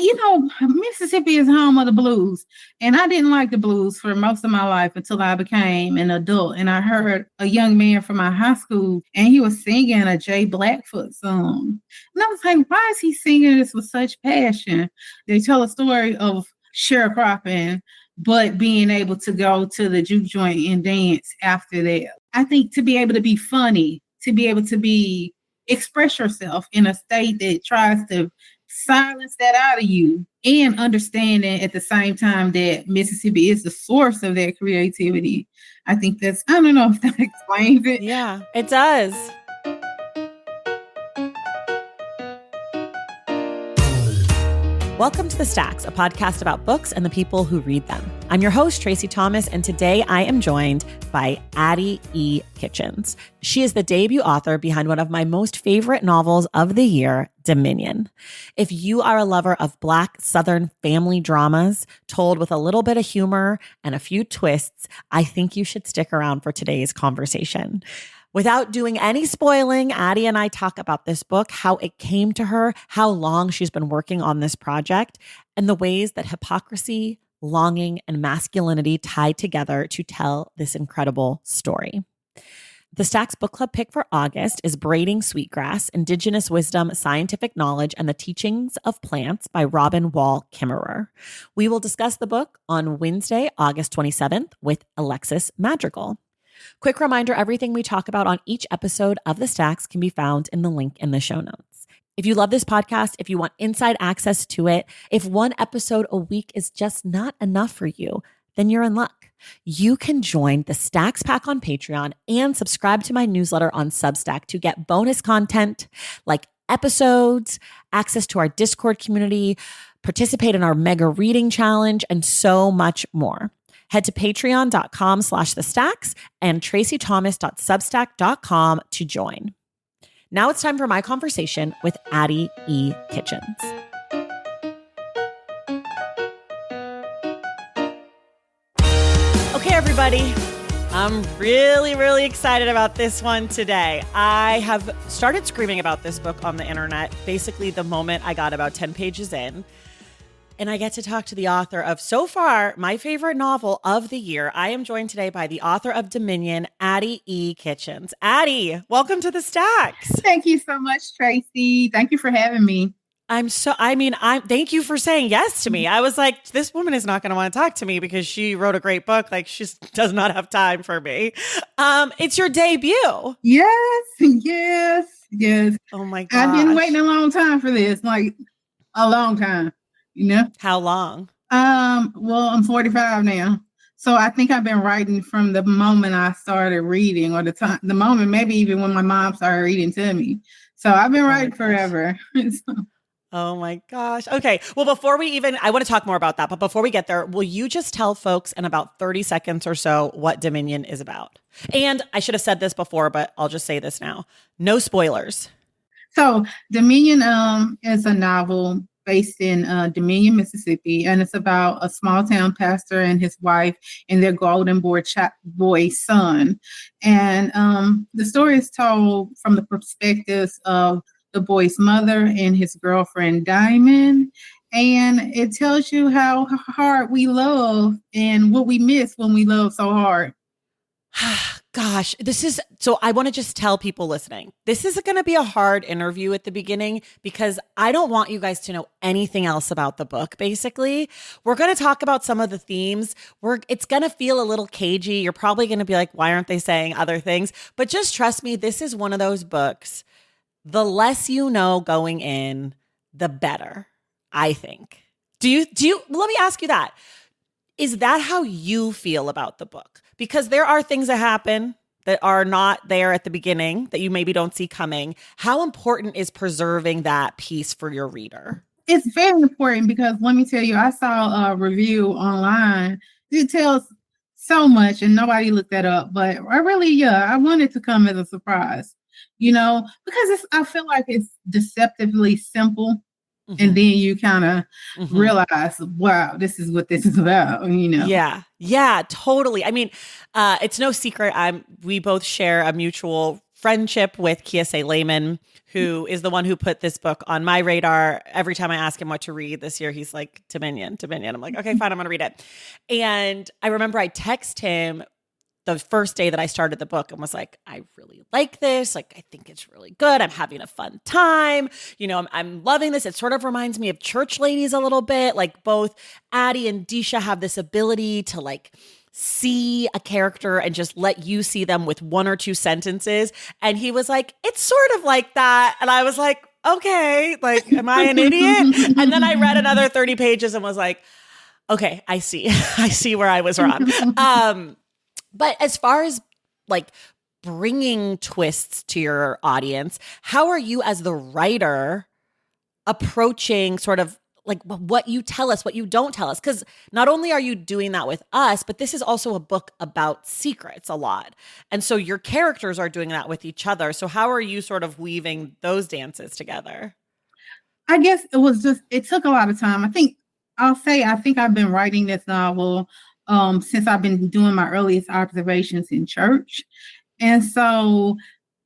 And, Mississippi is home of the blues. And I didn't like the blues for most of my life until I became an adult. And I heard a young man from my high school, and he was singing a Jay Blackfoot song. And I was like, why is he singing this with such passion? They tell a story of sharecropping, but being able to go to the juke joint and dance after that. I think to be able to be funny, to be able to express yourself in a state that tries to silence that out of you, and understanding at the same time that Mississippi is the source of that creativity. I think I don't know if that explains it. Yeah, it does. Welcome to The Stacks, a podcast about books and the people who read them. I'm your host, Tracy Thomas, and today I am joined by Addie E. Citchens. She is the debut author behind one of my most favorite novels of the year, Dominion. If you are a lover of Black Southern family dramas told with a little bit of humor and a few twists, I think you should stick around for today's conversation. Without doing any spoiling, Addie and I talk about this book, how it came to her, how long she's been working on this project, and the ways that hypocrisy, longing, and masculinity tied together to tell this incredible story. The Stacks Book Club pick for August is Braiding Sweetgrass, Indigenous Wisdom, Scientific Knowledge, and the Teachings of Plants by Robin Wall Kimmerer. We will discuss the book on Wednesday, August 27th with Alexis Madrigal. Quick reminder, everything we talk about on each episode of The Stacks can be found in the link in the show notes. If you love this podcast, if you want inside access to it, if one episode a week is just not enough for you, then you're in luck. You can join the Stacks Pack on Patreon and subscribe to my newsletter on Substack to get bonus content like episodes, access to our Discord community, participate in our mega reading challenge, and so much more. Head to patreon.com/thestacks and tracythomas.substack.com to join. Now it's time for my conversation with Addie E. Citchens. Okay, everybody. I'm really, really excited about this one today. I have started screaming about this book on the internet basically the moment I got about 10 pages in. And I get to talk to the author of, so far, my favorite novel of the year. I am joined today by the author of Dominion, Addie E. Citchens. Addie, welcome to The Stacks. Thank you so much, Tracy. Thank you for having me. Thank you for saying yes to me. I was like, this woman is not going to want to talk to me because she wrote a great book. Like, she does not have time for me. It's your debut. Yes. Oh my gosh. I've been waiting a long time for this, like a long time. How long? Well, I'm 45 now. So I think I've been writing from the moment I started reading, or the moment, maybe even when my mom started reading to me. So I've been writing forever. Oh my gosh. Okay. Well, I want to talk more about that, but before we get there, will you just tell folks in about 30 seconds or so what Dominion is about? And I should have said this before, but I'll just say this now. No spoilers. So Dominion is a novel based in Dominion, Mississippi, and it's about a small town pastor and his wife and their golden boy son. And the story is told from the perspectives of the boy's mother and his girlfriend, Diamond. And it tells you how hard we love and what we miss when we love so hard. Gosh, so I want to just tell people listening, this is going to be a hard interview at the beginning because I don't want you guys to know anything else about the book, basically. We're going to talk about some of the themes. It's going to feel a little cagey. You're probably going to be like, why aren't they saying other things? But just trust me, this is one of those books. The less you know going in, the better, I think. Let me ask you that. Is that how you feel about the book? Because there are things that happen that are not there at the beginning that you maybe don't see coming. How important is preserving that piece for your reader? It's very important because let me tell you, I saw a review online. It tells so much and nobody looked that up, but I wanted to come as a surprise, because I feel like it's deceptively simple. Mm-hmm. And then you kind of realize, wow, this is what this is about, Yeah, totally. I mean, it's no secret. We both share a mutual friendship with Kiese Layman, who is the one who put this book on my radar. Every time I ask him what to read this year, he's like, Dominion, Dominion. I'm like, okay, fine, I'm going to read it. And I remember I text him the first day that I started the book and was like, I really like this. Like, I think it's really good. I'm having a fun time. You know, I'm loving this. It sort of reminds me of Church Ladies a little bit. Like both Addie and Disha have this ability to like see a character and just let you see them with one or two sentences. And he was like, it's sort of like that. And I was like, okay, like, am I an idiot? And then I read another 30 pages and was like, okay, I see. I see where I was wrong. But as far as like bringing twists to your audience, how are you as the writer approaching sort of like what you tell us, what you don't tell us? Because not only are you doing that with us, but this is also a book about secrets a lot. And so your characters are doing that with each other. So how are you sort of weaving those dances together? I guess it took a lot of time. I think I've been writing this novel since I've been doing my earliest observations in church. And so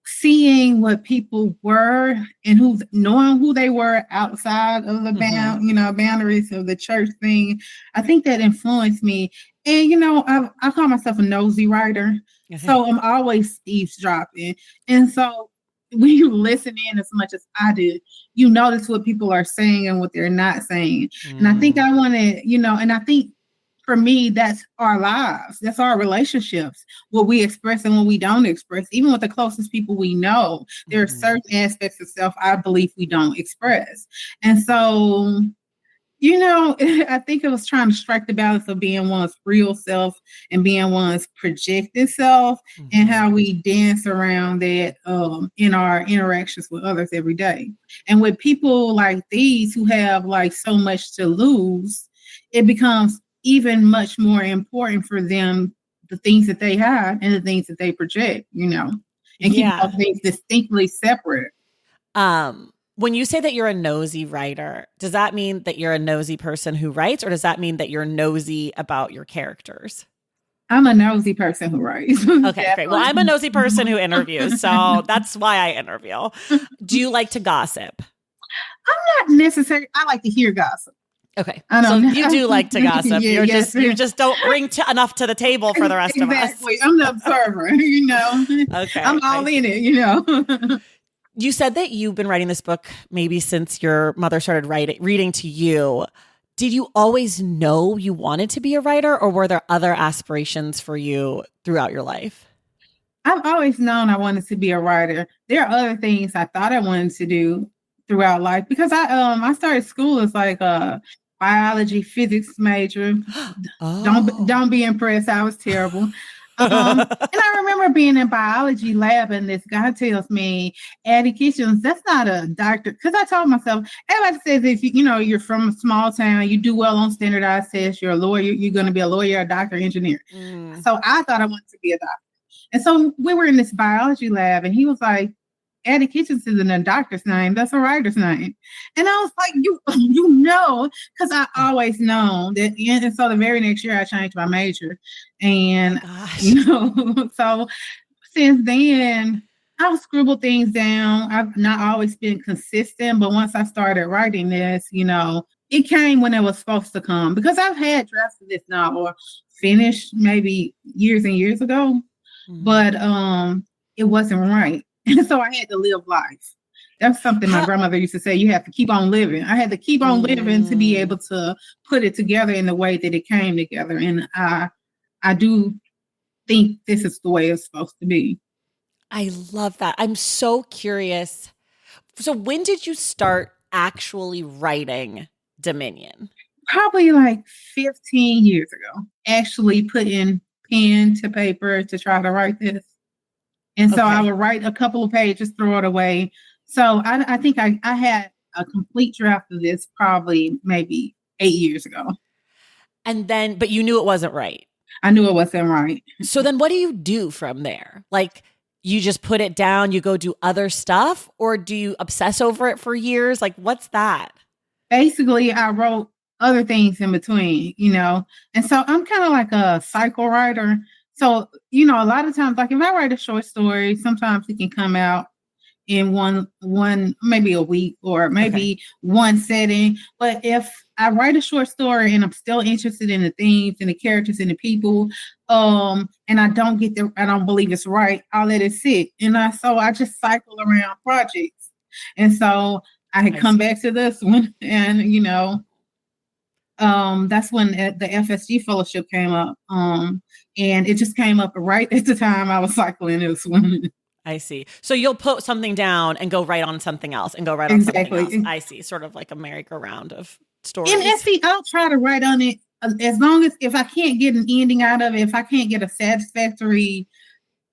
seeing what people were and knowing who they were outside of the boundaries of the church thing, I think that influenced me. And, I call myself a nosy writer. Okay. So I'm always eavesdropping. And so when you listen in as much as I do, you notice what people are saying and what they're not saying. And I think I want to, and I think for me, that's our lives. That's our relationships, what we express and what we don't express. Even with the closest people we know, there are certain aspects of self I believe we don't express. And so, I think it was trying to strike the balance of being one's real self and being one's projected self and how we dance around that in our interactions with others every day. And with people like these who have like so much to lose, it becomes even much more important for them, the things that they hide and the things that they project, and keep those things distinctly separate. When you say that you're a nosy writer, does that mean that you're a nosy person who writes, or does that mean that you're nosy about your characters? I'm a nosy person who writes. Okay, great. Well, I'm a nosy person who interviews, so that's why I interview. Do you like to gossip? I'm not necessarily. I like to hear gossip. Okay, so you do like to gossip. You just don't bring enough to the table for the rest of us. Exactly. I'm the observer, Okay. I'm all in it, You said that you've been writing this book maybe since your mother started reading to you. Did you always know you wanted to be a writer, or were there other aspirations for you throughout your life? I've always known I wanted to be a writer. There are other things I thought I wanted to do throughout life because I started school as like a biology, physics major. Don't be impressed. I was terrible. And I remember being in biology lab and this guy tells me, Addie Citchens, that's not a doctor. Because I told myself, everybody says if you're from a small town, you do well on standardized tests, you're a lawyer, you're going to be a lawyer, a doctor, engineer. So I thought I wanted to be a doctor. And so we were in this biology lab and he was like, Addie Citchens isn't a doctor's name. That's a writer's name. And I was like, because I always known that. And so the very next year I changed my major. And, so since then I'll scribble things down. I've not always been consistent, but once I started writing this, it came when it was supposed to come because I've had drafts of this novel finished maybe years and years ago, but it wasn't right. And so I had to live life. That's something my grandmother used to say, you have to keep on living. I had to keep on living to be able to put it together in the way that it came together. And I do think this is the way it's supposed to be. I love that. I'm so curious. So when did you start actually writing Dominion? Probably like 15 years ago. Actually putting pen to paper to try to write this. And so I would write a couple of pages, throw it away. So I think I had a complete draft of this probably maybe 8 years ago. And then, but you knew it wasn't right. I knew it wasn't right. So then what do you do from there? Like you just put it down, you go do other stuff, or do you obsess over it for years? Like what's that? Basically, I wrote other things in between, And so I'm kind of like a cycle writer. So, a lot of times, like if I write a short story, sometimes it can come out in one maybe a week or maybe one setting. But if I write a short story and I'm still interested in the themes and the characters and the people, and I don't believe it's right, I'll let it sit. And I just cycle around projects. And so I had come back to this one, and that's when the FSG fellowship came up. And it just came up right at the time I was cycling this one. I see. So you'll put something down and go right on something else and go right on something else. I see. Sort of like a merry-go-round of stories. And see, I'll try to write on it as long as if I can't get an ending out of it, if I can't get a satisfactory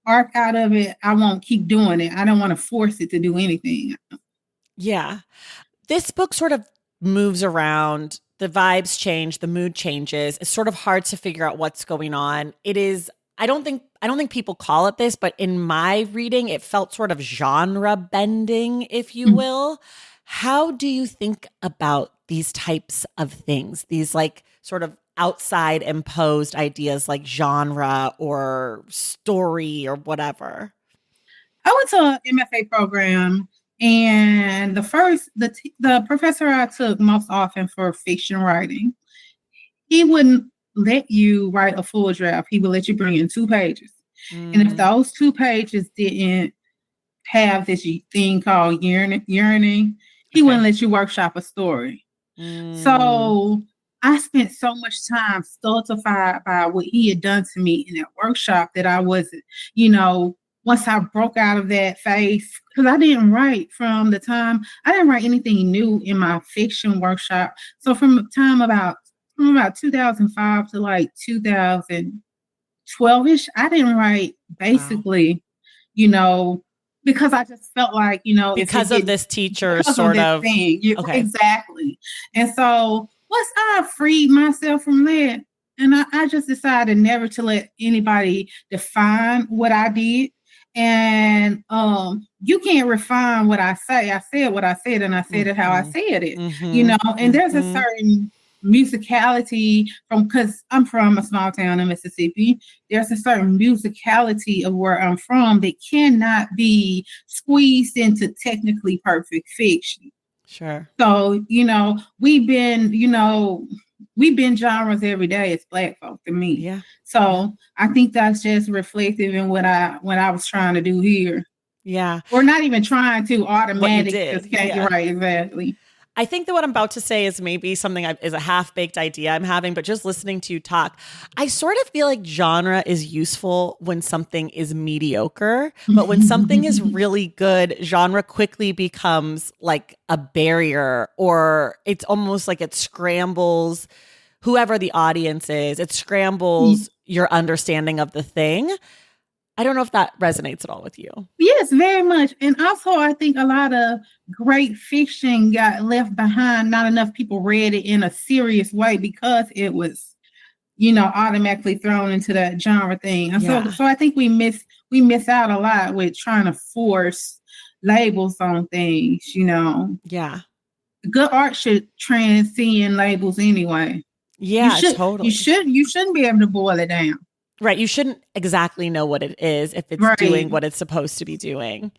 arc out of it, I won't keep doing it. I don't want to force it to do anything. Yeah. This book sort of moves around. The vibes change. The mood changes. It's sort of hard to figure out what's going on. It is. I don't think people call it this, but in my reading, it felt sort of genre bending, if you will. How do you think about these types of things? These like sort of outside imposed ideas like genre or story or whatever? I went to an MFA program, and the professor I took most often for fiction writing, he wouldn't let you write a full draft. He would let you bring in 2 pages. And if those 2 pages didn't have this thing called yearning, he wouldn't let you workshop a story. So I spent so much time stultified by what he had done to me in that workshop that I wasn't, once I broke out of that phase, because I didn't write anything new in my fiction workshop. So from about 2005 to like 2012-ish, I didn't write basically, because I just felt like, because of this teacher sort of thing. Exactly. And so once I freed myself from that, and I just decided never to let anybody define what I did. And you can't refine what I say. I said what I said, and I said it how I said it, and there's a certain musicality because I'm from a small town in Mississippi. There's a certain musicality of where I'm from that cannot be squeezed into technically perfect fiction. Sure. So, we've been genres every day as Black folk to me. Yeah. So I think that's just reflective in what I was trying to do here. Yeah. Or not even trying to, automatic. Right, exactly. I think that what I'm about to say is maybe something is a half-baked idea I'm having, but just listening to you talk, I sort of feel like genre is useful when something is mediocre, but when something is really good, genre quickly becomes like a barrier, or it's almost like it scrambles whoever the audience is. It scrambles your understanding of the thing. I don't know if that resonates at all with you. Yes, very much. And also, I think a lot of great fiction got left behind. Not enough people read it in a serious way because it was, automatically thrown into that genre thing. And so I think we miss out a lot with trying to force labels on things, Yeah. Good art should transcend labels anyway. Yeah, totally. You shouldn't be able to boil it down. Right. You shouldn't exactly know what it is if it's doing what it's supposed to be doing.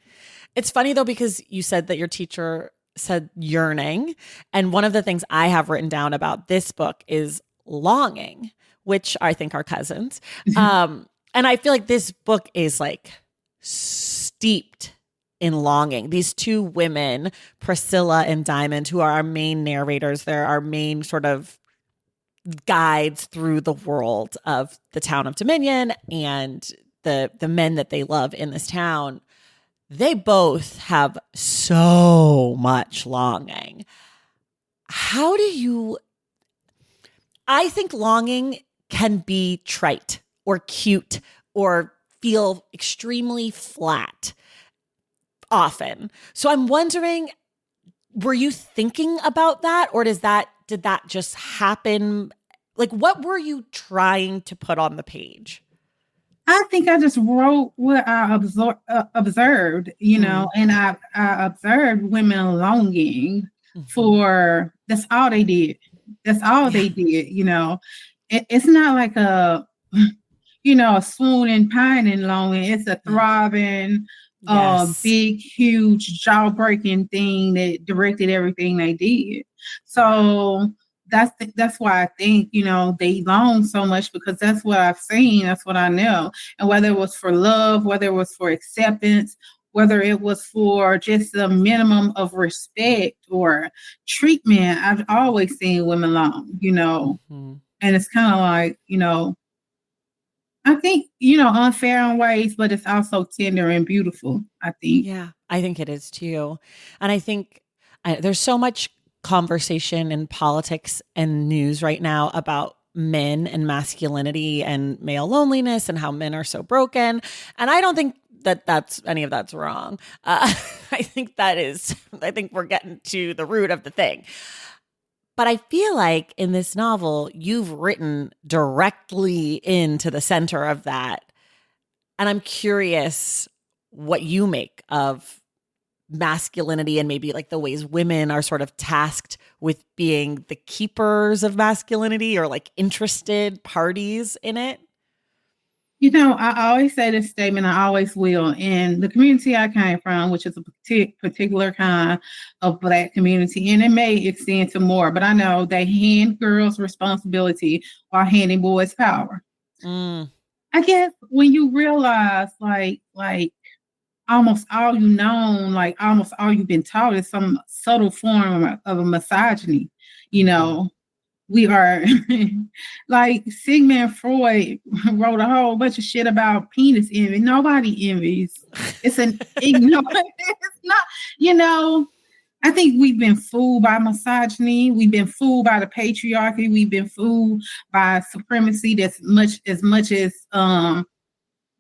It's funny, though, because you said that your teacher said yearning. And one of the things I have written down about this book is longing, which I think are cousins. And I feel like this book is like steeped in longing. These 2 women, Priscilla and Diamond, who are our main narrators, they're our main sort of guides through the world of the town of Dominion and the men that they love in this town. They both have so much longing. I think longing can be trite or cute or feel extremely flat often. So I'm wondering, were you thinking about that, or did that just happen? Like, what were you trying to put on the page? I think I just wrote what I observed, and I observed women longing for, that's all they did. That's all they did, It's not like a swooning, pining longing. It's a thriving, Yes. big, huge, jaw-breaking thing that directed everything they did. So that's why I think, they long so much, because that's what I've seen, that's what I know. And whether it was for love, whether it was for acceptance, whether it was for just the minimum of respect or treatment, I've always seen women long. Mhm. And it's kind of like, I think, unfair in ways, but it's also tender and beautiful, I think. Yeah, I think it is too. And I think there's so much conversation in politics and news right now about men and masculinity and male loneliness and how men are so broken. And I don't think that any of that's wrong. I think I think we're getting to the root of the thing. But I feel like in this novel, you've written directly into the center of that. And I'm curious what you make of masculinity and maybe like the ways women are sort of tasked with being the keepers of masculinity or like interested parties in it. I always say this statement, I always will. In the community I came from, which is a particular kind of Black community, and it may extend to more, but I know they hand girls responsibility while handing boys power. Mm. I guess when you realize, like almost all you know, like almost all you've been taught is some subtle form of a misogyny, you know. We are like Sigmund Freud wrote a whole bunch of shit about penis envy. Nobody envies. It's an ignorant. It's not, I think we've been fooled by misogyny. We've been fooled by the patriarchy. We've been fooled by supremacy that's much as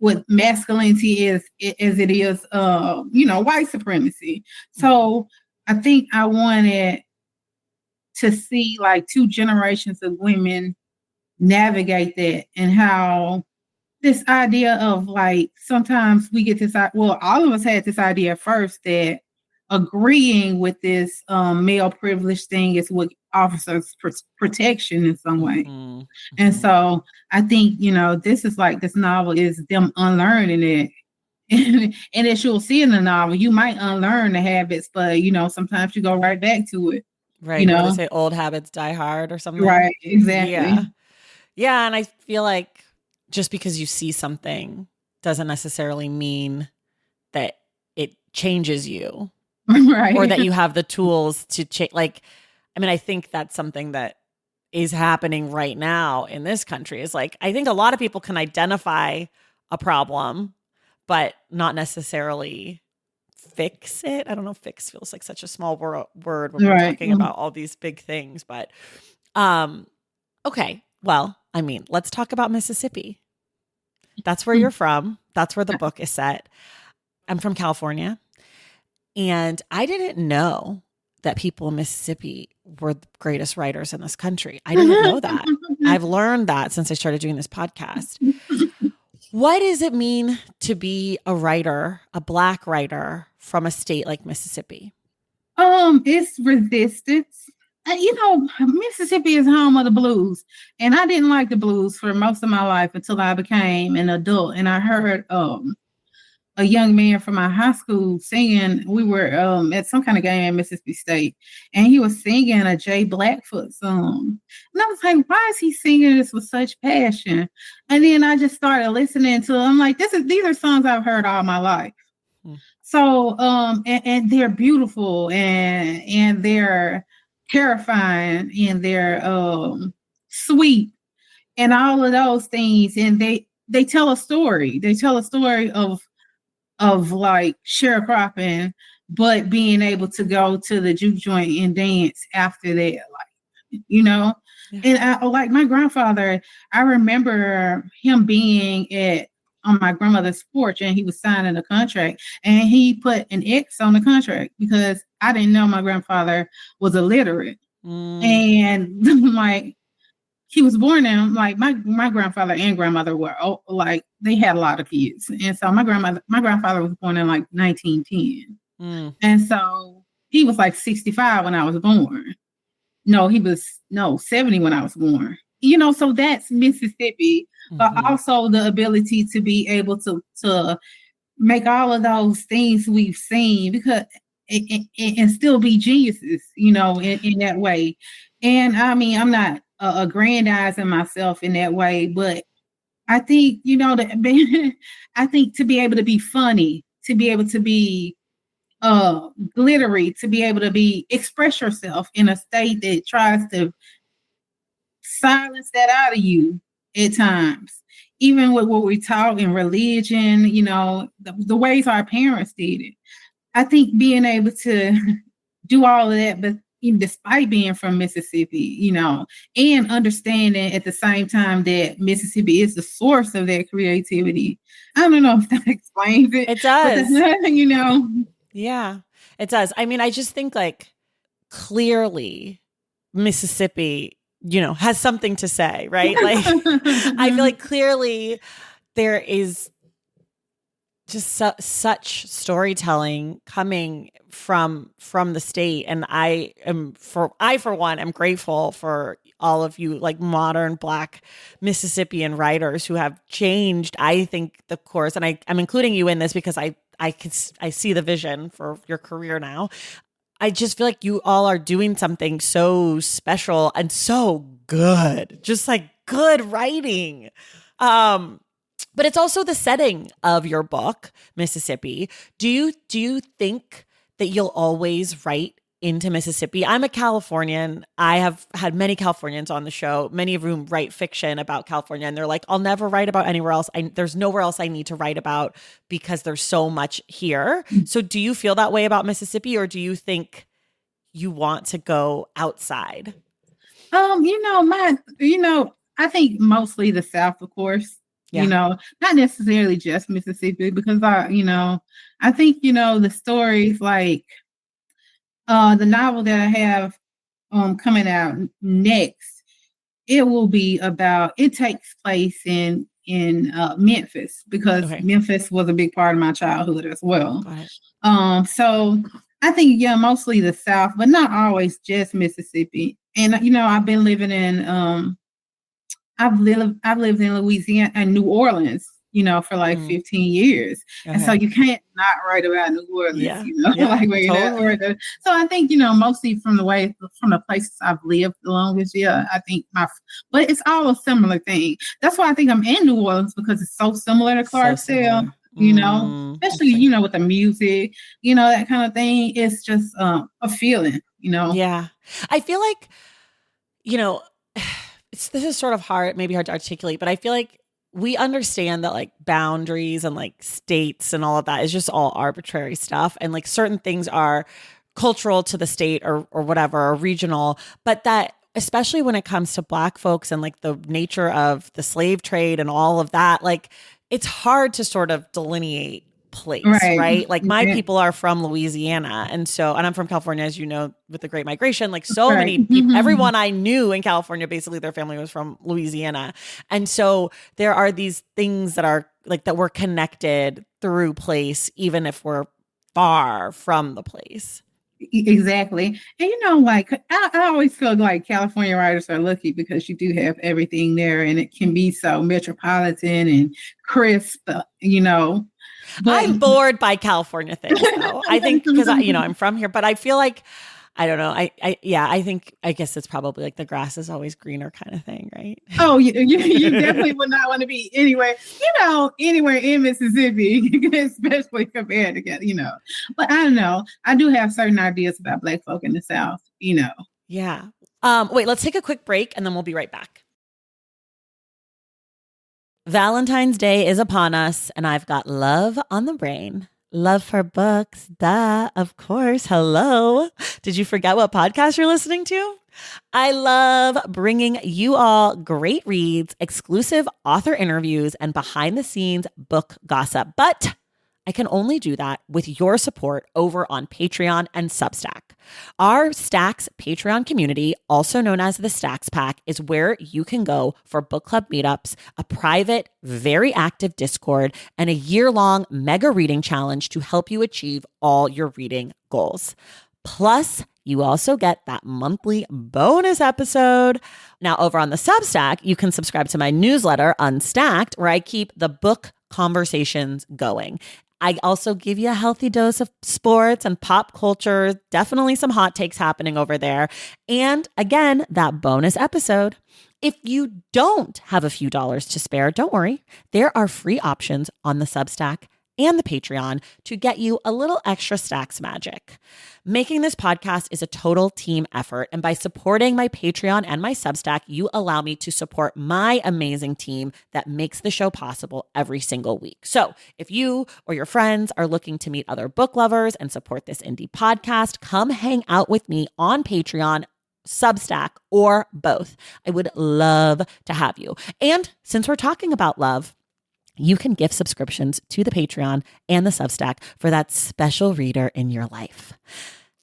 what masculinity is as it is white supremacy. So I think I wanted to see like two generations of women navigate that, and how this idea of like sometimes we get this, well, all of us had this idea first that agreeing with this male privilege thing is what offers us protection in some way. Mm-hmm. And so I think, this is like, this novel is them unlearning it. And as you'll see in the novel, you might unlearn the habits, but sometimes you go right back to it. Right. What do they say? Old habits die hard or something? Right, exactly. Yeah. Yeah. And I feel like just because you see something doesn't necessarily mean that it changes you. Right. Or that you have the tools to change. Like, I mean, I think that's something that is happening right now in this country is like, I think a lot of people can identify a problem, but not necessarily fix it. I don't know. Fix feels like such a small word when we're talking about all these big things, but, okay. Well, I mean, let's talk about Mississippi. That's where you're from. That's where the book is set. I'm from California. And I didn't know that people in Mississippi were the greatest writers in this country. I didn't know that. I've learned that since I started doing this podcast. What does it mean to be a writer, a Black writer from a state like Mississippi? It's resistance. Mississippi is home of the blues. And I didn't like the blues for most of my life until I became an adult. And I heard a young man from my high school singing. We were at some kind of game at Mississippi State, and he was singing a Jay Blackfoot song. And I was like, why is he singing this with such passion? And then I just started listening to it. I'm like, these are songs I've heard all my life. So and they're beautiful, and they're terrifying, and they're sweet, and all of those things. And they tell a story. They tell a story of like sharecropping, but being able to go to the juke joint and dance after that, like, Yeah. And I, like my grandfather, I remember him being on my grandmother's porch, and he was signing a contract, and he put an X on the contract because I didn't know my grandfather was illiterate. And like, he was born in, like, my grandfather and grandmother were like, they had a lot of kids. And so my grandfather was born in like 1910. And so he was like 65 when I was born. No, he was 70 when I was born. so that's Mississippi, but Mhm. also the ability to be able to make all of those things we've seen because and still be geniuses, in that way. And I mean, I'm not aggrandizing myself in that way, but I think, that I think to be able to be funny, to be able to be glittery, to be able to be express yourself in a state that tries to silence that out of you at times. Even with what we taught in religion, the ways our parents did it. I think being able to do all of that, but even despite being from Mississippi, and understanding at the same time that Mississippi is the source of that creativity. I don't know if that explains it, It but does. Yeah, it does. I mean, I just think like clearly Mississippi, has something to say, right? Like I feel like clearly there is just such storytelling coming from the state, and I for one am grateful for all of you like modern Black Mississippian writers who have changed, I think, the course. And I'm including you in this because I see the vision for your career now. I just feel like you all are doing something so special and so good, just like good writing. But it's also the setting of your book, Mississippi. Do you think that you'll always write into Mississippi? I'm a Californian. I have had many Californians on the show, many of whom write fiction about California, and they're like, I'll never write about anywhere else. There's nowhere else I need to write about because there's so much here. So do you feel that way about Mississippi, or do you think you want to go outside? I think mostly the South, of course. Yeah. Not necessarily just Mississippi, because I think, the stories like the novel that I have coming out next, it takes place in Memphis, because Memphis was a big part of my childhood as well. So I think, mostly the South, but not always just Mississippi. And I've been living in I've lived in Louisiana and New Orleans, for like 15 years. And so you can't not write about New Orleans, like where you're not right there. So I think, mostly from the places I've lived the longest, I think but it's all a similar thing. That's why I think I'm in New Orleans, because it's so similar to Clarksdale, especially, with the music, that kind of thing. It's just a feeling, Yeah. I feel like, this is sort of maybe hard to articulate, but I feel like we understand that like boundaries and like states and all of that is just all arbitrary stuff. And like certain things are cultural to the state or whatever, or regional, but that especially when it comes to Black folks and like the nature of the slave trade and all of that, like it's hard to sort of delineate place, right? Like my people are from Louisiana, and I'm from California, as you know, with the Great Migration. Like so many people, everyone I knew in California, basically their family was from Louisiana, and so there are these things that are like that we're connected through place, even if we're far from the place. Exactly. And like I always feel like California writers are lucky, because you do have everything there, and it can be so metropolitan and crisp, But I'm bored by California things, though. I think because I'm from here, but I feel like I don't know. I guess it's probably like the grass is always greener kind of thing, right? Oh, you definitely would not want to be anywhere in Mississippi, especially compared to, But I don't know. I do have certain ideas about Black folk in the South, Yeah. Wait, let's take a quick break and then we'll be right back. Valentine's Day is upon us, and I've got love on the brain. Love for books, duh, of course. Hello. Did you forget what podcast you're listening to? I love bringing you all great reads, exclusive author interviews, and behind the scenes book gossip. But I can only do that with your support over on Patreon and Substack. Our Stacks Patreon community, also known as the Stacks Pack, is where you can go for book club meetups, a private, very active Discord, and a year-long mega reading challenge to help you achieve all your reading goals. Plus, You also get that monthly bonus episode. Now, over on the Substack, you can subscribe to my newsletter, Unstacked, where I keep the book conversations going. I also give you a healthy dose of sports and pop culture, definitely some hot takes happening over there. And again, that bonus episode. If you don't have a few dollars to spare, don't worry. There are free options on the Substack and the Patreon to get you a little extra Stacks magic. Making this podcast is a total team effort, and by supporting my Patreon and my Substack, you allow me to support my amazing team that makes the show possible every single week. So if you or your friends are looking to meet other book lovers and support this indie podcast, come hang out with me on Patreon, Substack, or both. I would love to have you. And since we're talking about love, you can gift subscriptions to the Patreon and the Substack for that special reader in your life.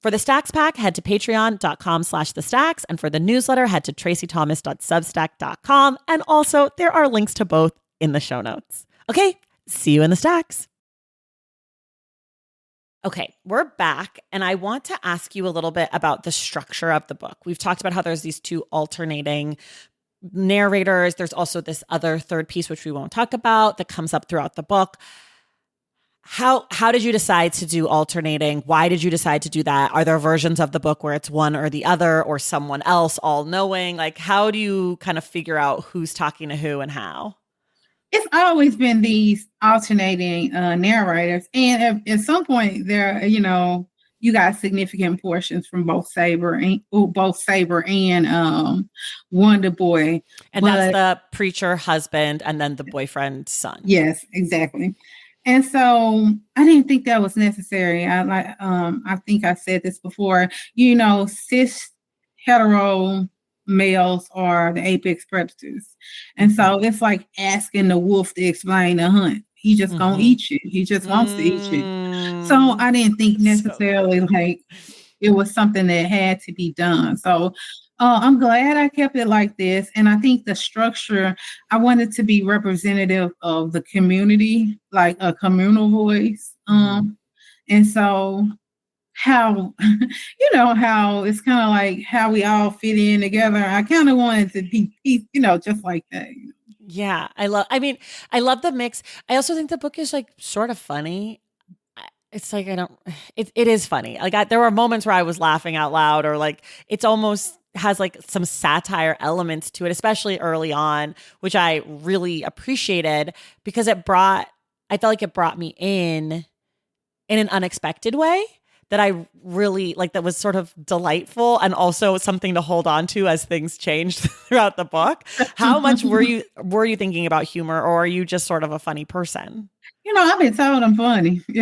For the Stacks Pack, head to patreon.com/thestacks. And for the newsletter, head to tracythomas.substack.com. And also, there are links to both in the show notes. Okay, see you in the Stacks. Okay, we're back, and I want to ask you a little bit about the structure of the book. We've talked about how there's these two alternating narrators. There's also this other third piece, which we won't talk about, that comes up throughout the book. How did you decide to do alternating? Why did you decide to do that? Are there versions of the book where it's one or the other or someone else all knowing? Like, how do you kind of figure out who's talking to who and how? It's always been these alternating narrators. And at some point there, you got significant portions from both Saber and Wonder Boy. And that's the preacher husband and then the boyfriend son. Yes, exactly. And so I didn't think that was necessary. I think I said this before, cis hetero males are the apex predators. And so it's like asking the wolf to explain the hunt. He just gonna eat you. He just wants to eat you. So I didn't think necessarily like it was something that had to be done. So I'm glad I kept it like this. And I think the structure, I wanted to be representative of the community, like a communal voice. And so how, how it's kind of like how we all fit in together. I kind of wanted to be, just like that. Yeah, I love the mix. I also think the book is like sort of funny. It's like, it is funny. Like there were moments where I was laughing out loud, or like it's almost has like some satire elements to it, especially early on, which I really appreciated because I felt like it brought me in an unexpected way that I really like, that was sort of delightful and also something to hold on to as things changed throughout the book. How much were you thinking about humor, or are you just sort of a funny person? I've been told I'm funny. I've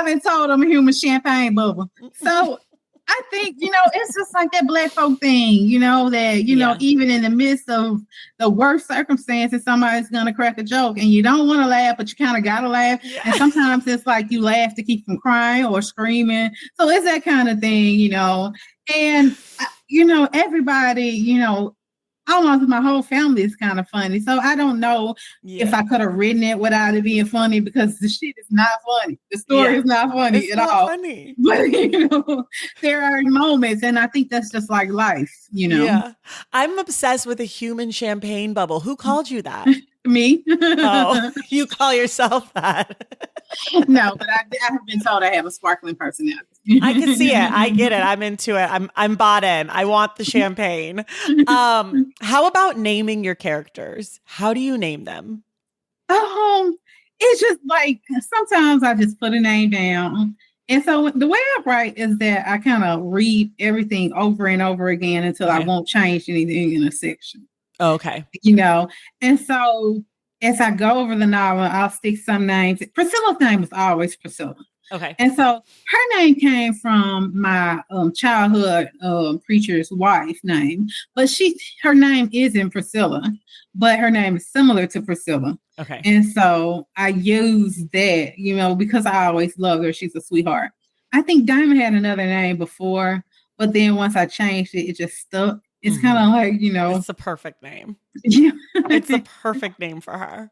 been told I'm a human champagne bubble. So I think, it's just like that Black folk thing, that, even in the midst of the worst circumstances, somebody's going to crack a joke and you don't want to laugh, but you kind of got to laugh. Yeah. And sometimes it's like you laugh to keep from crying or screaming. So it's that kind of thing, and, everybody, almost my whole family is kind of funny. So I don't know if I could have written it without it being funny, because the shit is not funny. The story is not funny at all. Funny. But, there are moments, and I think that's just like life, Yeah. I'm obsessed with a human champagne bubble. Who called you that? Me. Oh, you call yourself that? No, but I have been told I have a sparkling personality. I can see it. I get it. I'm into it. I'm bought in. I want the champagne. How about naming your characters? How do you name them? It's just like sometimes I just put a name down. And so the way I write is that I kind of read everything over and over again until I won't change anything in a section. Okay. And so as I go over the novel, I'll stick some names. Priscilla's name was always Priscilla. Okay. And so her name came from my childhood preacher's wife name, but her name isn't Priscilla, but her name is similar to Priscilla. Okay. And so I use that, because I always loved her. She's a sweetheart. I think Diamond had another name before, but then once I changed it, it just stuck. It's kind of like, It's the perfect name. yeah. It's the perfect name for her.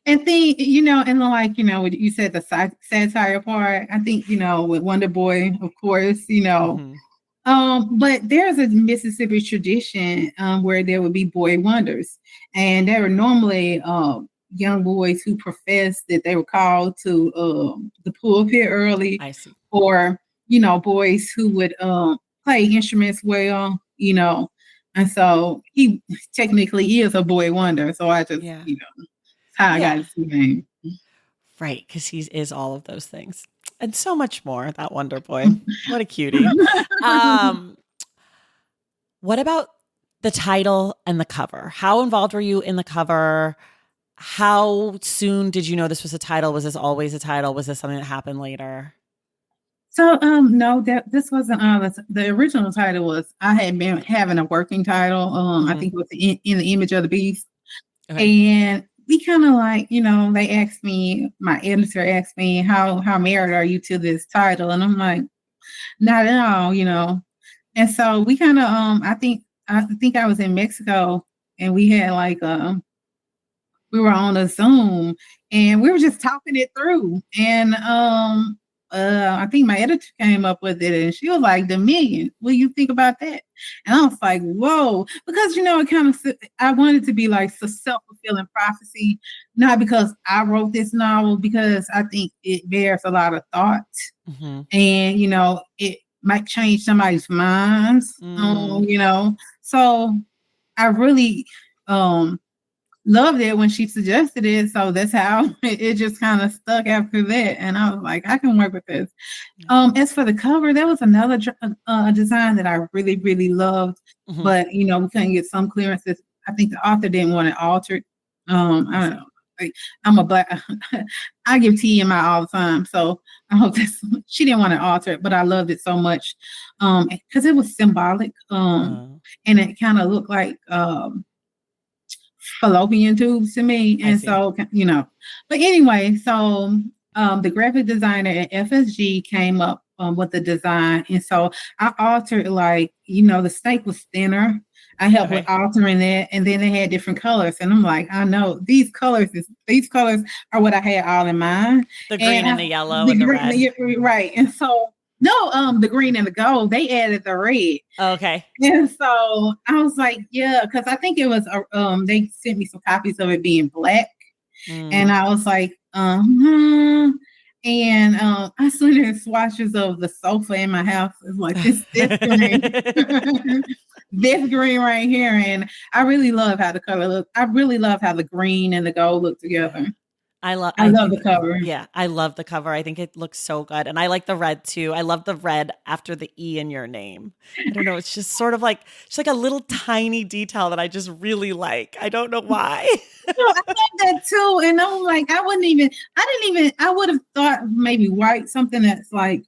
And think, and like, what you said, the satire part, I think, with Wonder Boy, of course, but there's a Mississippi tradition where there would be boy wonders, and there were normally young boys who professed that they were called to the pulpit early. I see. Or boys who would play instruments well, and so he technically is a boy wonder. So I just, how I got his name. Right, because he is all of those things and so much more. That Wonder Boy, what a cutie. What about the title and the cover? How involved were you in the cover? How soon did you know this was a title? Was this always a title? Was this something that happened later? So no, this wasn't the original title was I had been having a working title. I think it was in the Image of the Beast. Okay. And we kind of like, they asked me, my editor asked me, how married are you to this title? And I'm like, not at all, And so we kind of I think I was in Mexico, and we had like we were on a Zoom, and we were just talking it through. And I think my editor came up with it, and she was like, Dominion, what do you think about that? And I was like, whoa, because it kind of, I wanted to be like a self-fulfilling prophecy, not because I wrote this novel, because I think it bears a lot of thought, and it might change somebody's minds, so I really loved it when she suggested it. So that's how it just kind of stuck after that. And I was like, I can work with this. As for the cover, there was another design that I really, really loved, but we couldn't get some clearances. I think the author didn't want it altered. I don't know. Like, I'm a Black, I give TMI all the time. So I hope she didn't want to alter it, but I loved it so much. Because it was symbolic. And it kind of looked like fallopian tubes to me. And so, but anyway, so the graphic designer at FSG came up with the design. And so I altered, like, the snake was thinner. I helped with altering that, and then they had different colors. And I'm like, I know these colors are what I had all in mind. The green and the yellow and the red. Right. And so the green and the gold, they added the red. Okay. And so I was like, yeah, because I think it was they sent me some copies of it being black. And I was like, and I saw the swatches of the sofa in my house. It's like this green. This green right here. And I really love how the color looks. I really love how the green and the gold look together. I love the cover. Yeah, I love the cover. I think it looks so good. And I like the red too. I love the red after the E in your name. I don't know. It's just sort of like, it's like a little tiny detail that I just really like. I don't know why. I love that too. And I'm like, I would have thought maybe white, something that's like,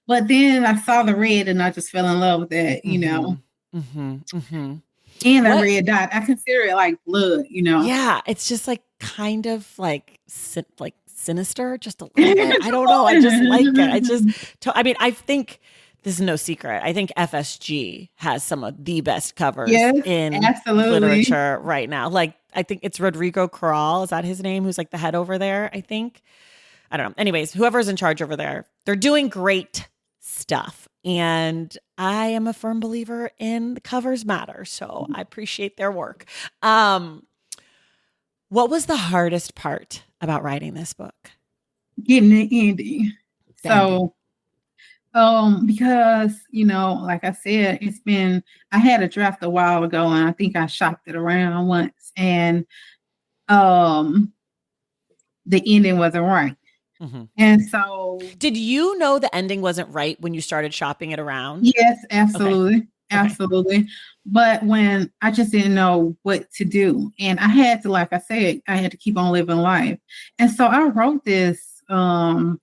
but then I saw the red and I just fell in love with that, And a red dot. I consider it like blood, Yeah, it's just like kind of like sinister, just a little bit. I don't know. I just like it. I think this is no secret. I think FSG has some of the best covers in literature right now. Like, I think it's Rodrigo Corral. Is that his name? Who's like the head over there, I think. I don't know. Anyways, whoever's in charge over there, they're doing great stuff. And I am a firm believer in the covers matter. So I appreciate their work. What was the hardest part about writing this book? Getting the ending. So, because, like I said, I had a draft a while ago, and I think I shopped it around once, and the ending wasn't right. And so, did you know the ending wasn't right when you started shopping it around? Yes, absolutely. Okay. Absolutely. But when I just didn't know what to do, and I had to, like I said, I had to keep on living life. And so I wrote this, I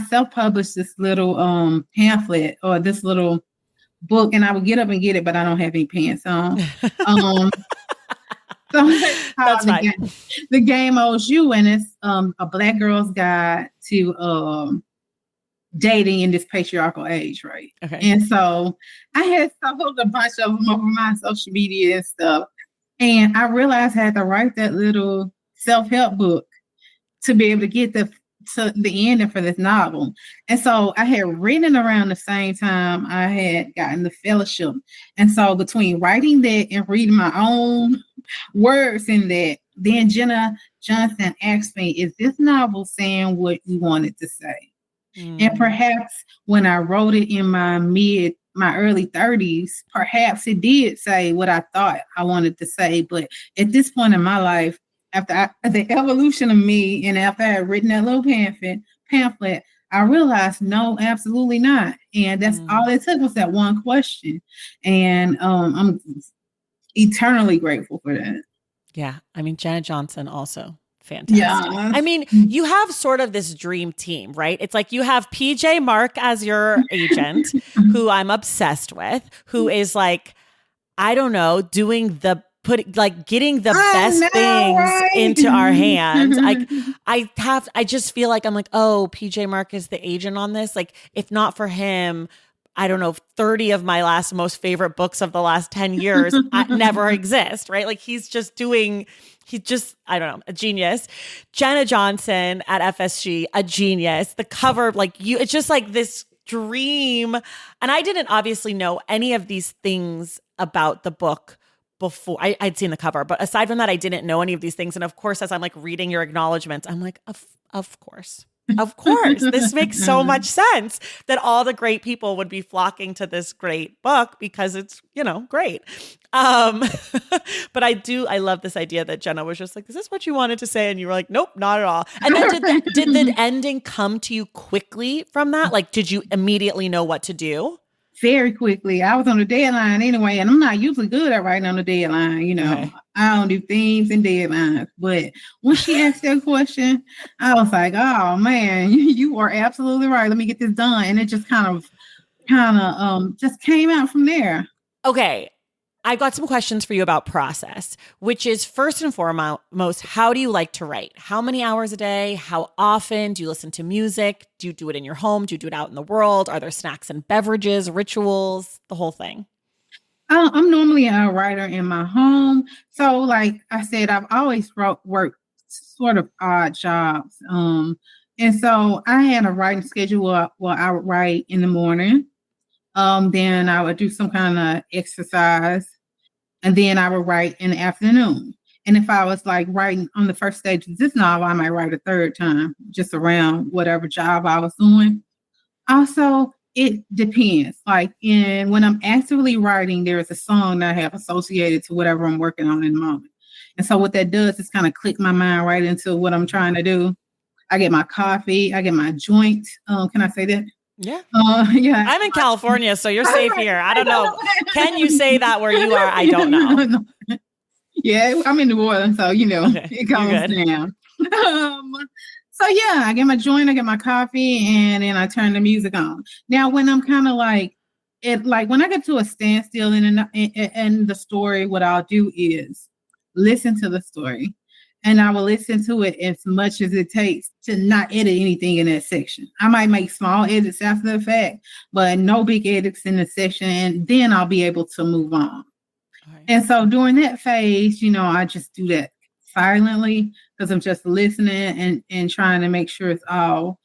self-published this little pamphlet, or this little book, and I would get up and get it, but I don't have any pants on. So that's fine. The Game Owes You, and it's a Black girl's guide to dating in this patriarchal age, right? Okay. And so I had sold a bunch of them over my social media and stuff. And I realized I had to write that little self-help book to be able to get to the ending for this novel. And so I had written around the same time I had gotten the fellowship. And so between writing that and reading my own words in that, then Jenna Johnson asked me, is this novel saying what you wanted to say? And perhaps when I wrote it in my early 30s, perhaps it did say what I thought I wanted to say. But at this point in my life, after the evolution of me, and after I had written that little pamphlet, I realized no, absolutely not. And that's all it took was that one question. And I'm eternally grateful for that. Yeah. I mean, Jenna Johnson also fantastic. Yeah. I mean, you have sort of this dream team, right? It's like you have PJ Mark as your agent, who I'm obsessed with, who is like, I don't know, doing getting the best things into our hands. I just feel like I'm like, oh, PJ Mark is the agent on this. Like, if not for him, I don't know, 30 of my most favorite books of the last 10 years never exist, right? Like he's just, I don't know, a genius. Jenna Johnson at FSG, a genius. The cover, it's just like this dream. And I didn't obviously know any of these things about the book before. I'd seen the cover, but aside from that, I didn't know any of these things. And of course, as I'm like reading your acknowledgments, I'm like, of course. Of course, this makes so much sense that all the great people would be flocking to this great book because it's, great. But I love this idea that Jenna was just like, is this what you wanted to say? And you were like, nope, not at all. And then did the ending come to you quickly from that? Like, did you immediately know what to do? Very quickly. I was on the deadline anyway, and I'm not usually good at writing on the deadline. Okay. I don't do themes and deadlines. But when she asked that question, I was like, oh man, you are absolutely right. Let me get this done. And it just kind of just came out from there. Okay. I got some questions for you about process, which is first and foremost, how do you like to write? How many hours a day? How often? Do you listen to music? Do you do it in your home? Do you do it out in the world? Are there snacks and beverages, rituals, the whole thing? I'm normally a writer in my home. So like I said, I've always worked sort of odd jobs. And so I had a writing schedule where I would write in the morning. Then I would do some kind of exercise, and then I would write in the afternoon. And if I was like writing on the first stage of this novel, I might write a third time, just around whatever job I was doing. Also, it depends. When I'm actively writing, there is a song that I have associated to whatever I'm working on in the moment. And so what that does is kind of click my mind right into what I'm trying to do. I get my coffee, I get my joint. Can I say that? Yeah. Yeah. I'm in California, so you're safe here. I don't know. Can you say that where you are? I don't know. Yeah, I'm in New Orleans, so okay, it goes down. So yeah, I get my joint, I get my coffee, and then I turn the music on. Now, when I'm kind of when I get to a standstill in the story, what I'll do is listen to the story. And I will listen to it as much as it takes to not edit anything in that section. I might make small edits after the fact, but no big edits in the section. And then I'll be able to move on. Right. And so during that phase, I just do that silently because I'm just listening and trying to make sure it's all.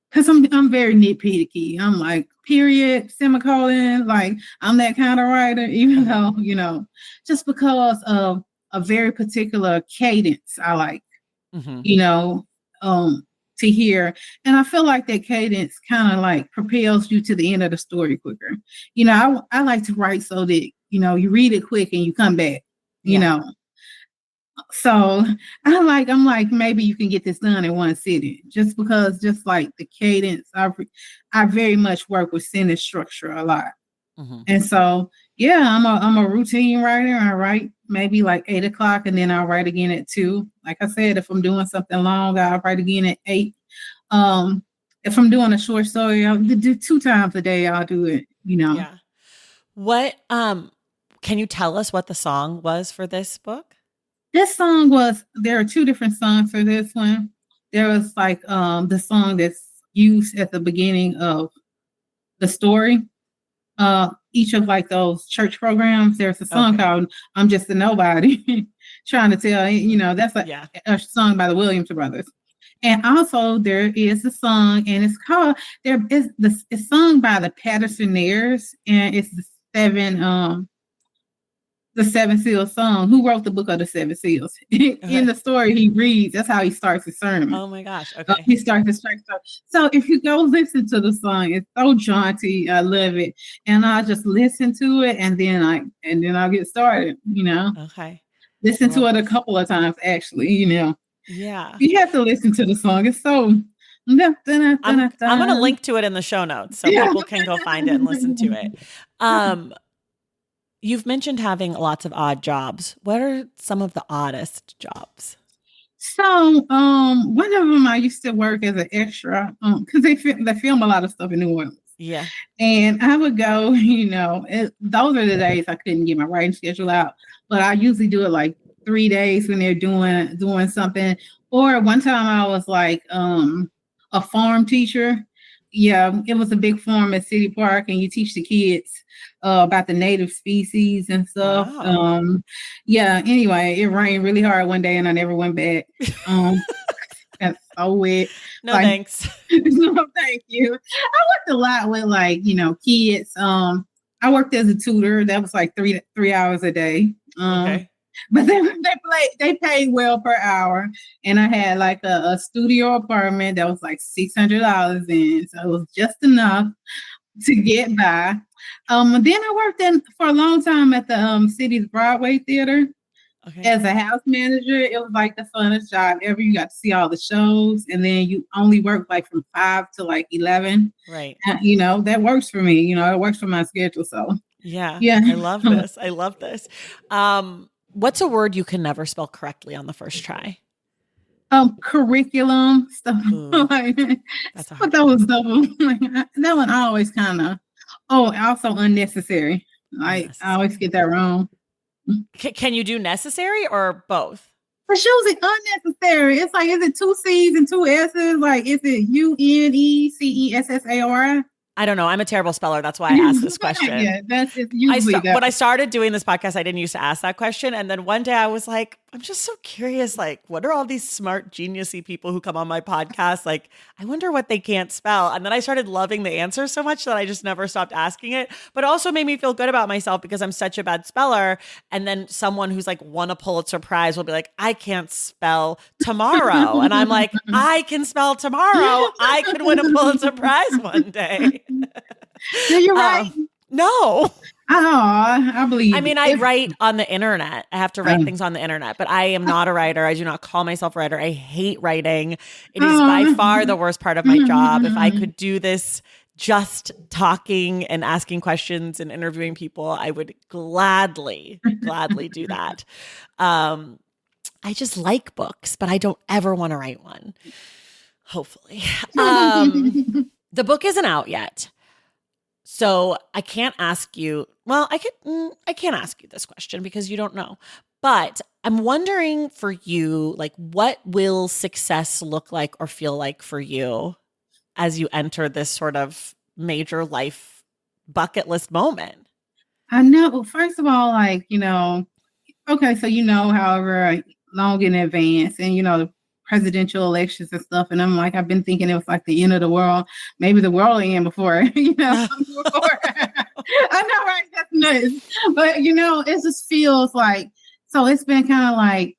Because I'm very nitpicky. I'm like, period, semicolon. Like, I'm that kind of writer, even though, just because of a very particular cadence I like, to hear. And I feel like that cadence kind of like propels you to the end of the story quicker. I like to write so that, you read it quick and you come back, So I'm like, maybe you can get this done in one sitting just because just like the cadence, I very much work with sentence structure a lot. Mm-hmm. And so, yeah, I'm a routine writer. I write maybe like 8:00 and then I'll write again at 2. Like I said, if I'm doing something long, I'll write again at 8. If I'm doing a short story, I'll do 2 times a day. I'll do it, Yeah. What, can you tell us what the song was for this book? There are 2 different songs for this one. There was the song that's used at the beginning of the story. Each of like those church programs, there's a song called "I'm Just a Nobody," trying to tell that's a song by the Williams Brothers. And also there is a song, and it's called it's sung by the Pattersonaires, and it's the Seven Seals song. Who wrote the book of the Seven Seals? In the story he reads, that's how he starts his sermon. Oh my gosh. Okay. He starts his church. So if you go listen to the song, it's so jaunty. I love it. And I just listen to it, and then I'll get started, Okay. Listen to it a couple of times, actually, Yeah. You have to listen to the song. It's so I'm going to link to it in the show notes so people can go find it and listen to it. You've mentioned having lots of odd jobs. What are some of the oddest jobs? So, one of them I used to work as an extra, because they film a lot of stuff in New Orleans. Yeah. And I would go, those are the days I couldn't get my writing schedule out, but I usually do it like 3 days when they're doing something. Or one time I was like, a farm teacher. Yeah, it was a big farm at City Park, and you teach the kids about the native species and stuff. Wow. Anyway, it rained really hard one day and I never went back. That's so wet. No, thanks. No, thank you. I worked a lot with kids. I worked as a tutor. That was like three hours a day. Okay. But they paid well per hour, and I had like a studio apartment that was like $600 in, so it was just enough to get by. Then I worked for a long time at the city's Broadway Theater as a house manager. It was like the funnest job ever. You got to see all the shows, and then you only work like from 5 to like 11. Right. That works for me. It works for my schedule. So yeah. I love this. I love this. What's a word you can never spell correctly on the first try? Curriculum stuff. That's a hard that one always kind of. Also unnecessary. I always get that wrong. Can you do necessary or both? It's usually unnecessary. It's like, is it 2 C's and 2 S's? Like, is it UNECESSAORI? I don't know. I'm a terrible speller. That's why I asked this question. Yeah, that's usually when I started doing this podcast, I didn't used to ask that question. And then one day I was like, I'm just so curious. Like, what are all these smart, geniusy people who come on my podcast? Like, I wonder what they can't spell. And then I started loving the answer so much that I just never stopped asking it. But it also made me feel good about myself because I'm such a bad speller. And then someone who's like won a Pulitzer Prize will be like, I can't spell tomorrow. And I'm like, I can spell tomorrow. I could win a Pulitzer Prize one day. No, you're right. No. I believe. I mean, I write on the internet. I have to write things on the internet, but I am not a writer. I do not call myself a writer. I hate writing. It is by far the worst part of my job. If I could do this just talking and asking questions and interviewing people, I would gladly do that. I just like books, but I don't ever want to write one. Hopefully. The book isn't out yet. So I can't ask you, I can't ask you this question because you don't know, but I'm wondering for you, like, what will success look like or feel like for you as you enter this sort of major life bucket list moment? I know. First of all, okay, so however long in advance, and the presidential elections and stuff, and I'm like, I've been thinking it was like the end of the world. Maybe the world will end before, I know, right? That's nuts. But it just feels like, so it's been kind of like,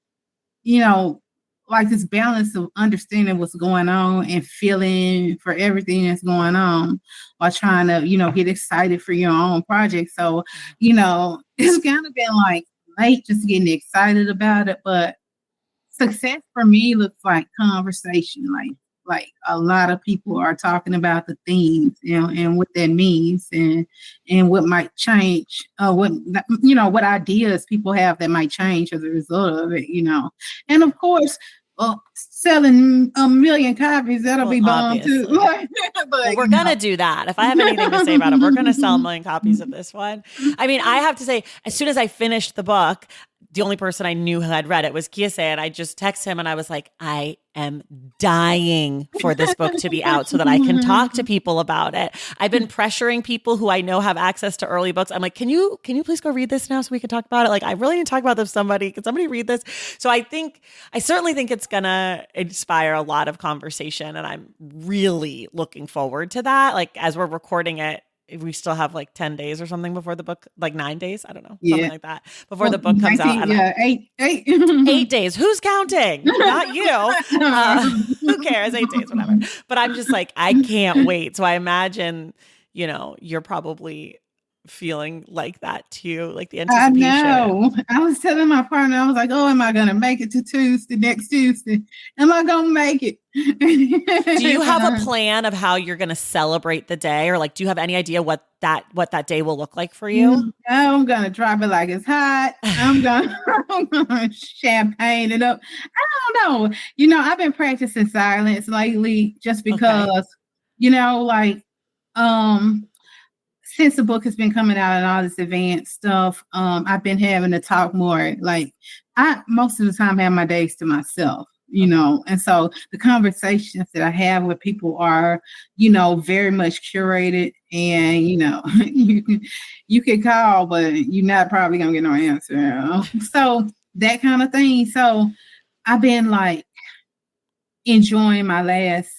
like this balance of understanding what's going on and feeling for everything that's going on while trying to, get excited for your own project. So, it's kind of been like late just getting excited about it, but success for me looks like conversation, like a lot of people are talking about the themes, and what that means, and what might change, what ideas people have that might change as a result of it, and of course, selling 1 million copies, that'll be bomb too. But we're gonna do that. If I have anything to say about it, we're gonna sell 1 million copies of this one. I mean, I have to say, as soon as I finished the book, the only person I knew who had read it was Kiese, and I just texted him and I was like, I am dying for this book to be out so that I can talk to people about it. I've been pressuring people who I know have access to early books. I'm like, can you please go read this now so we can talk about it? Like, I really need to talk about this with somebody. Can somebody read this? So I certainly think it's gonna inspire a lot of conversation, and I'm really looking forward to that. Like, as we're recording it, we still have like 10 days or something before the book, like 9 days. I don't know. Something like that before the book comes 19, out. Yeah, eight. 8 days. Who's counting? Not you. Who cares? 8 days, whatever. But I'm just like, I can't wait. So I imagine, you're probably feeling like that too, like the anticipation. I know. I was telling my partner, I was like, oh, am I going to make it to next Tuesday? Am I going to make it? Do you have a plan of how you're going to celebrate the day? Or like, do you have any idea what that day will look like for you? I'm going to drop it like it's hot. I'm going to champagne it up. I don't know. I've been practicing silence lately just because, since the book has been coming out and all this advanced stuff, I've been having to talk more. Like, I most of the time have my days to myself, and so the conversations that I have with people are, very much curated, and you can call, but you're not probably gonna get no answer. So that kind of thing. So I've been like enjoying my last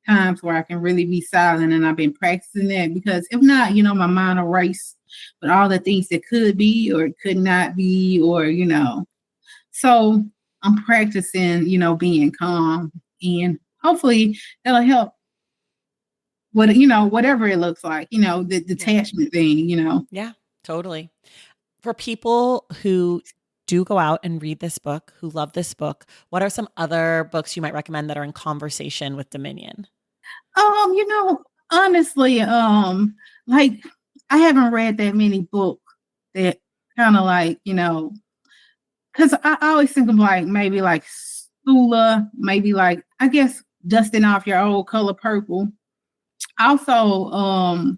times where I can really be silent, and I've been practicing that, because if not, my mind will race with all the things that could be or could not be, or so I'm practicing being calm, and hopefully that'll help whatever it looks like, the detachment thing. Yeah, totally. For people who do go out and read this book, who love this book, what are some other books you might recommend that are in conversation with Dominion? Honestly, I haven't read that many books that kind of because I always think of maybe Sula, maybe I guess dusting off your old color purple. Also, I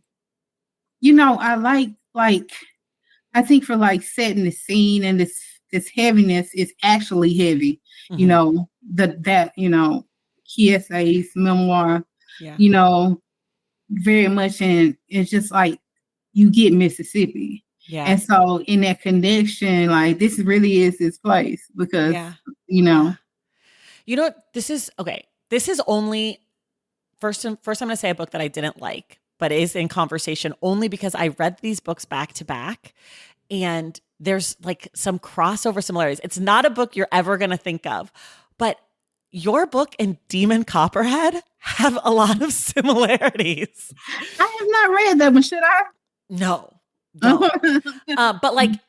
I think for setting the scene, and this heaviness is actually heavy. Mm-hmm. Kiese's memoir. Yeah. Very much, and it's just you get Mississippi. Yeah. And so in that connection, this really is this place, because, this is okay. This is only first. I'm going to say a book that I didn't like, but is in conversation only because I read these books back to back, and there's some crossover similarities. It's not a book you're ever going to think of, but your book and Demon Copperhead have a lot of similarities. I have not read them. Should I? No. But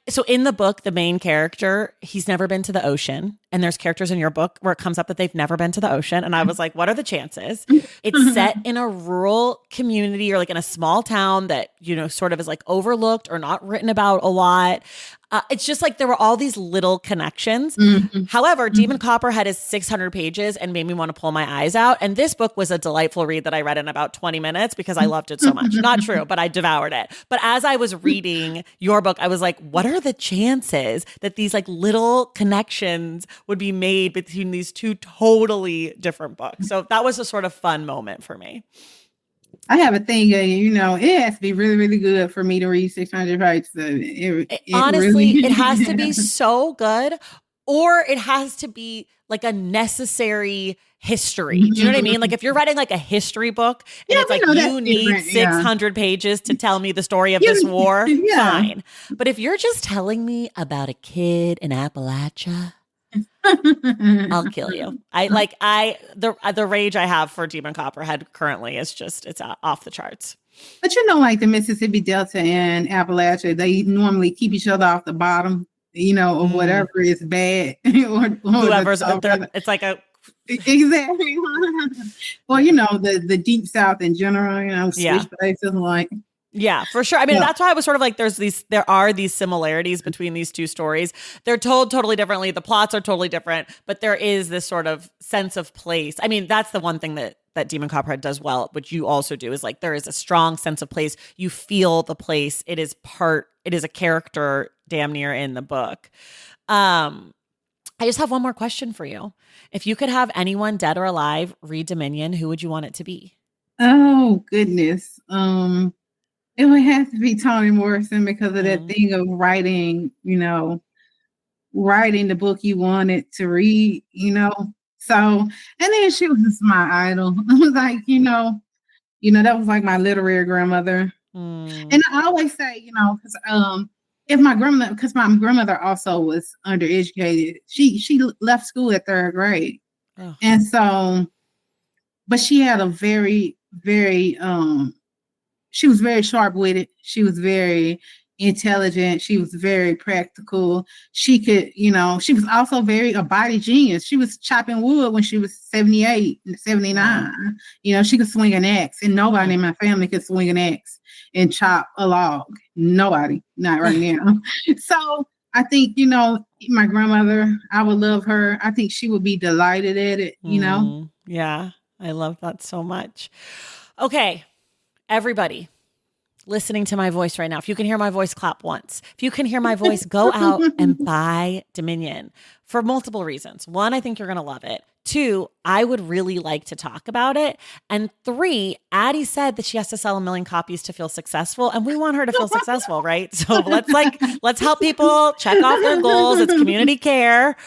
so in the book, the main character, he's never been to the ocean, and there's characters in your book where it comes up that they've never been to the ocean. And I was like, what are the chances? It's set in a rural community, or in a small town that, sort of is overlooked or not written about a lot. It's just there were all these little connections. Mm-hmm. However, Demon Copperhead is 600 pages and made me want to pull my eyes out. And this book was a delightful read that I read in about 20 minutes because I loved it so much. Not true, but I devoured it. But as I was reading your book, I was like, what are the chances that these little connections would be made between these two totally different books? So that was a sort of fun moment for me. I have a thing, it has to be really, really good for me to read 600 pages. Honestly, it has to be so good, or it has to be a necessary history. Do you know what I mean? If you're writing a history book, and it's you need 600 pages to tell me the story of this war, fine. But if you're just telling me about a kid in Appalachia, I'll kill you. The rage I have for Demon Copperhead currently is just, it's off the charts. But the Mississippi Delta and Appalachia, they normally keep each other off the bottom, or whatever is bad. or Whoever's it's exactly. Well, the deep South in general, switch places Yeah, for sure. I mean, that's why I was sort of there are these similarities between these two stories. They're told totally differently. The plots are totally different, but there is this sort of sense of place. I mean, that's the one thing that Demon Copperhead does well, which you also do, is there is a strong sense of place. You feel the place. It is a character damn near in the book. I just have one more question for you. If you could have anyone dead or alive read Dominion, who would you want it to be? Oh goodness. It would have to be Toni Morrison because of that thing of writing, writing the book you wanted to read, So, and then she was just my idol. I was like, that was like my literary grandmother. And I always say, because if my grandmother, because my grandmother also was undereducated, she left school at 3rd grade, and so, but she had a very, very she was very sharp-witted. She was very intelligent. She was very practical. She could, she was also a body genius. She was chopping wood when she was 78, 79. Wow. She could swing an axe, and nobody in my family could swing an axe and chop a log. Nobody, not right now. So I think, my grandmother, I would love her. I think she would be delighted at it, Yeah, I love that so much. Okay. Everybody listening to my voice right now, if you can hear my voice, clap once. If you can hear my voice, go out and buy Dominion for multiple reasons. 1, I think you're going to love it. 2, I would really like to talk about it. And 3, Addie said that she has to sell 1 million copies to feel successful, and we want her to feel successful, right? So let's help people check off their goals. It's community care.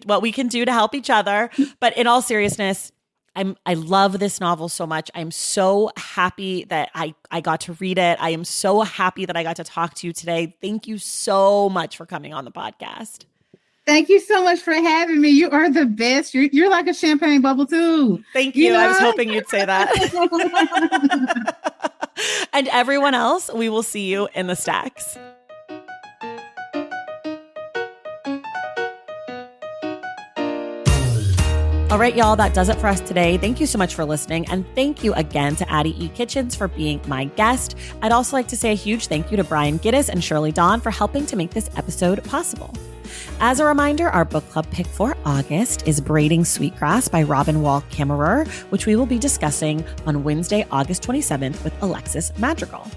What we can do to help each other. But in all seriousness, I love this novel so much. I'm so happy that I got to read it. I am so happy that I got to talk to you today. Thank you so much for coming on the podcast. Thank you so much for having me. You are the best. You're like a champagne bubble too. Thank you. I was hoping you'd say that. And everyone else, we will see you in the stacks. All right, y'all, that does it for us today. Thank you so much for listening. And thank you again to Addie E. Citchens for being my guest. I'd also like to say a huge thank you to Brian Giddis and Shirley Dawn for helping to make this episode possible. As a reminder, our book club pick for August is Braiding Sweetgrass by Robin Wall Kimmerer, which we will be discussing on Wednesday, August 27th with Alexis Madrigal.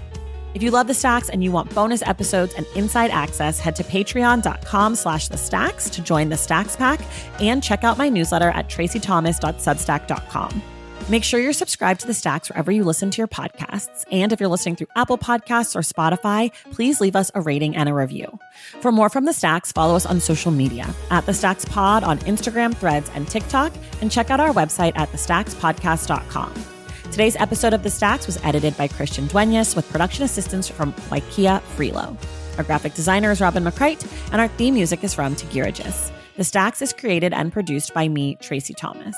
If you love The Stacks and you want bonus episodes and inside access, head to patreon.com/thestacks to join the Stacks Pack and check out my newsletter at tracythomas.substack.com. Make sure you're subscribed to The Stacks wherever you listen to your podcasts. And if you're listening through Apple Podcasts or Spotify, please leave us a rating and a review. For more from The Stacks, follow us on social media at The Stacks Pod on Instagram, Threads, and TikTok, and check out our website at thestackspodcast.com. Today's episode of The Stacks was edited by Christian Duenas with production assistance from Waikia Freelo. Our graphic designer is Robin McCrite, and our theme music is from Tegirigis. The Stacks is created and produced by me, Tracy Thomas.